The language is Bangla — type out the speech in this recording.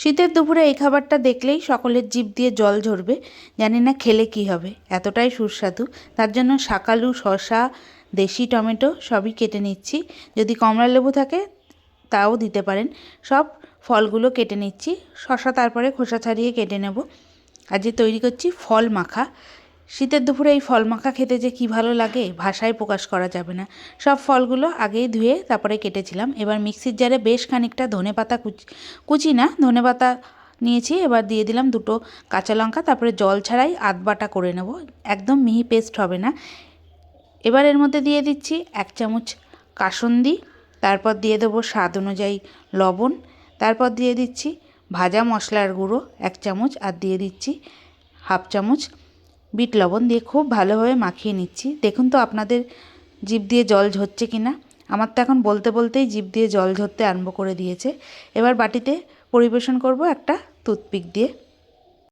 শীতের দুপুরে এই খাবারটা দেখলেই সকলের জিভ দিয়ে জল ঝরবে। জানি না খেলে কি হবে, এতটাই সুস্বাদু। তার জন্য শাকালু, শসা, দেশি টমেটো সবই কেটে নিচ্ছি। যদি কমলা লেবু থাকে তাও দিতে পারেন। সব ফলগুলো কেটে নিচ্ছি। শসা তারপরে খোসা ছাড়িয়ে কেটে নেব। আজকে তৈরি করছি ফল মাখা। শীতের দুপুরে এই ফল মাখা খেতে যে কী ভালো লাগে ভাষায় প্রকাশ করা যাবে না। সব ফলগুলো আগেই ধুয়ে তারপরে কেটেছিলাম। এবার মিক্সির জারে বেশ খানিকটা ধনেপাতা কুচি না ধনেপাতা নিয়েছি। এবার দিয়ে দিলাম দুটো কাঁচা লঙ্কা, তারপরে জল ছাড়াই আধবাটা করে নেব, একদম মিহি পেস্ট হবে না। এবার এর মধ্যে দিয়ে দিচ্ছি 1 চামচ কাসুন্দি, তারপর দিয়ে দেবো স্বাদ অনুযায়ী লবণ, তারপর দিয়ে দিচ্ছি ভাজা মশলার গুঁড়ো 1 চামচ, আর দিয়ে দিচ্ছি 1/2 চামচ বিট লবণ দিয়ে খুব ভালোভাবে মাখিয়ে নিচ্ছি। দেখুন তো আপনাদের জিভ দিয়ে জল ঝরছে কি না। আমার তো এখন বলতে বলতেই জিভ দিয়ে জল ঝরতে আরম্ভ করে দিয়েছে। এবার বাটিতে পরিবেশন করব একটা টুথপিক দিয়ে।